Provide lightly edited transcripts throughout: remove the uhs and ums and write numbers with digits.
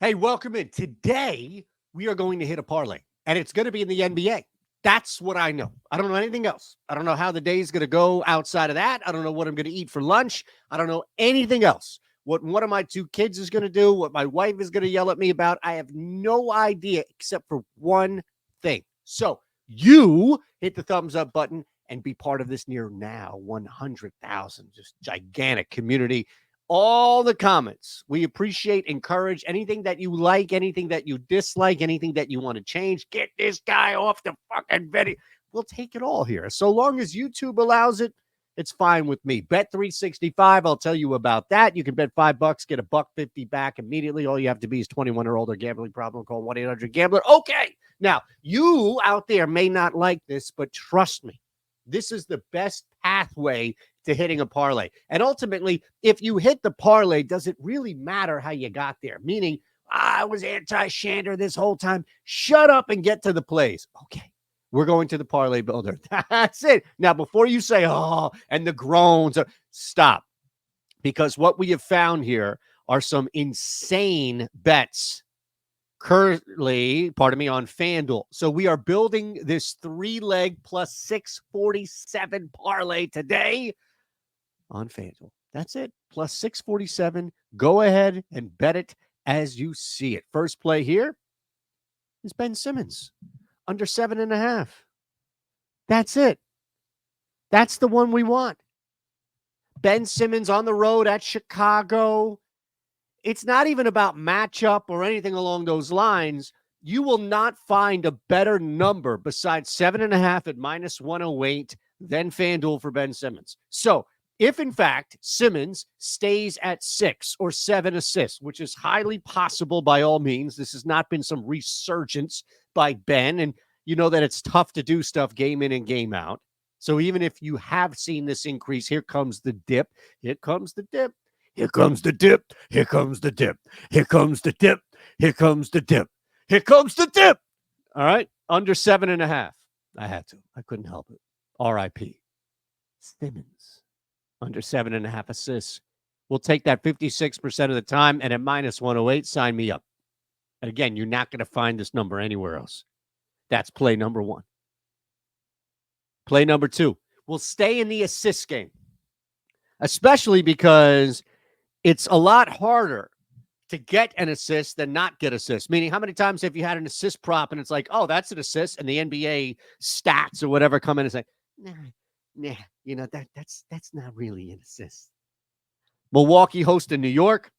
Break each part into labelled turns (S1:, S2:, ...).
S1: Hey, welcome in. Today, we are going to hit a parlay, and it's going to be in the NBA. That's what I know. I don't know anything else. I don't know how the day is going to go outside of that. I don't know what I'm going to eat for lunch. I don't know anything else. What one of my two kids is going to do, what my wife is going to yell at me about, I have no idea except for one thing. So you hit the thumbs up button and be part of this near now 100,000, just gigantic community. All the comments. We appreciate, encourage anything that you like, anything that you dislike, anything that you want to change. Get this guy off the fucking video. We'll take it all here. So long as YouTube allows it, it's fine with me. Bet 365. I'll tell you about that. You can bet $5, get $1.50 back immediately. All you have to be is 21 or older. Gambling problem, call 1-800-GAMBLER. Okay. Now, you out there may not like this, but trust me, this is the best pathway to hitting a parlay. And ultimately, if you hit the parlay, does it really matter how you got there? Meaning, I was anti-Shander this whole time. Shut up and get to the plays. Okay, we're going to the parlay builder. That's it. Now, before you say, oh, and the groans, stop. Because what we have found here are some insane bets currently, on FanDuel. So we are building this 3-leg plus 647 parlay today on FanDuel. That's it. Plus 647. Go ahead and bet it as you see it. First play here is Ben Simmons. Under 7.5. That's it. That's the one we want. Ben Simmons on the road at Chicago. It's not even about matchup or anything along those lines. You will not find a better number besides 7.5 at minus 108 than FanDuel for Ben Simmons. So if, in fact, Simmons stays at 6 or 7 assists, which is highly possible by all means, this has not been some resurgence by Ben, and you know that it's tough to do stuff game in and game out. So even if you have seen this increase, here comes the dip. Here comes the dip. Here comes the dip. Here comes the dip. Here comes the dip. Here comes the dip. Here comes the dip. All right. Under 7.5. I had to. I couldn't help it. R.I.P. Simmons. Under 7.5 assists. We'll take that 56% of the time, and at minus 108, sign me up. And again, you're not going to find this number anywhere else. That's play number one. Play number two. We'll stay in the assist game, especially because it's a lot harder to get an assist than not get assists. Meaning, how many times have you had an assist prop and it's like, oh, that's an assist, and the NBA stats or whatever come in and say, nah, you know, that's not really an assist. Milwaukee hosting New York.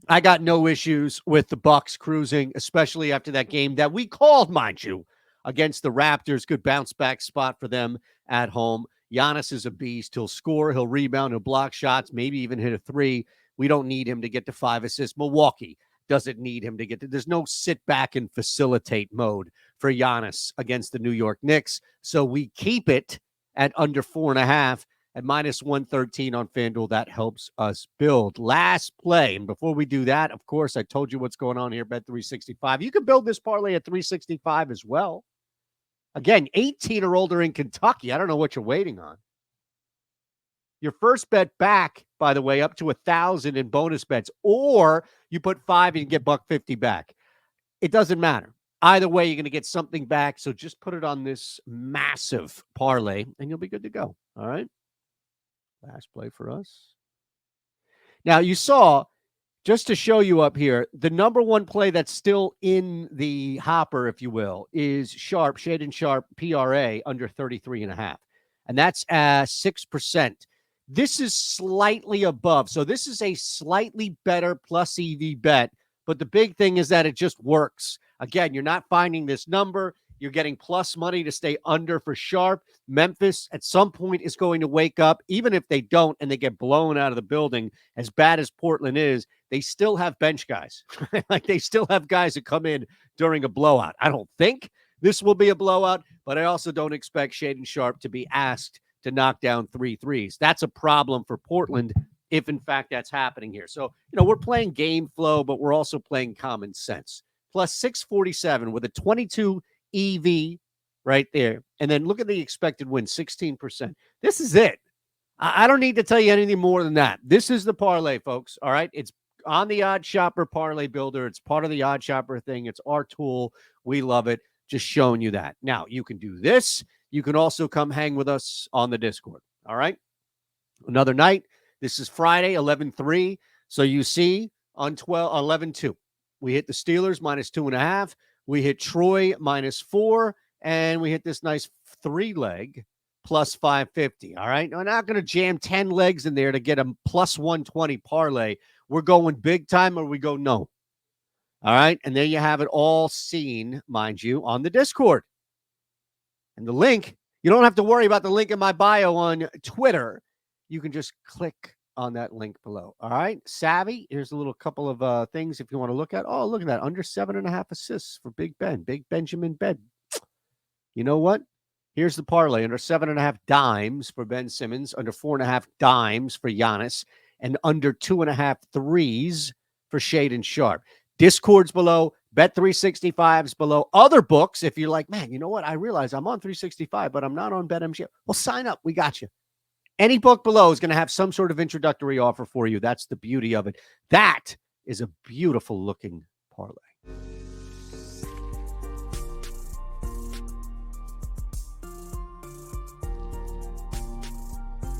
S1: I got no issues with the Bucks cruising, especially after that game that we called, mind you, against the Raptors. Good bounce back spot for them at home. Giannis is a beast. He'll score, he'll rebound, he'll block shots, maybe even hit a three. We don't need him to get to 5 assists. Milwaukee doesn't need him to get to. There's no sit back and facilitate mode for Giannis against the New York Knicks. So we keep it at under 4.5 at minus 113 on FanDuel. That helps us build. Last play. And before we do that, of course, I told you what's going on here, Bet 365. You can build this parlay at 365 as well. Again, 18 or older in Kentucky. I don't know what you're waiting on. Your first bet back, by the way, up to 1,000 in bonus bets, or you put 5 and you get $150 back. It doesn't matter. Either way, you're going to get something back. So just put it on this massive parlay and you'll be good to go. All right. Last play for us. Now you saw, just to show you up here, the number one play that's still in the hopper, if you will, is Sharp, Eytan Shander, PRA under 33.5. And that's 6%. This is slightly above. So this is a slightly better plus EV bet. But the big thing is that it just works. Again, you're not finding this number. You're getting plus money to stay under for Sharp. Memphis at some point is going to wake up. Even if they don't and they get blown out of the building, as bad as Portland is, they still have bench guys. Like they still have guys that come in during a blowout. I don't think this will be a blowout, but I also don't expect Eytan Shander to be asked to knock down 3 threes. That's a problem for Portland if, in fact, that's happening here. So, we're playing game flow, but we're also playing common sense. Plus 647 with a 22 EV right there. And then look at the expected win, 16%. This is it. I don't need to tell you anything more than that. This is the parlay, folks. All right. It's on the OddsShopper Parlay Builder. It's part of the OddsShopper thing. It's our tool. We love it. Just showing you that. Now, you can do this. You can also come hang with us on the Discord. All right? Another night. This is Friday, 11-3. So you see on 11-2, we hit the Steelers -2.5. We hit Troy -4. And we hit this nice 3-leg plus 550. All right. We're not going to jam 10 legs in there to get a plus 120 parlay. We're going big time or we go no. All right. And there you have it all seen, mind you, on the Discord. And the link, you don't have to worry about the link in my bio on Twitter. You can just click on that link below. All right. Savvy. Here's a little couple of things if you want to look at. Oh, look at that. Under 7.5 assists for Big Ben. Big Benjamin Ben. You know what? Here's the parlay. Under 7.5 dimes for Ben Simmons, under 4.5 dimes for Giannis, and under 2.5 threes for Shaden Sharp. Discord's below. Bet365's below. Other books, if you're like, man, you know what? I realize I'm on 365, but I'm not on BetMGM. Well, sign up. We got you. Any book below is going to have some sort of introductory offer for you. That's the beauty of it. That is a beautiful looking parlay.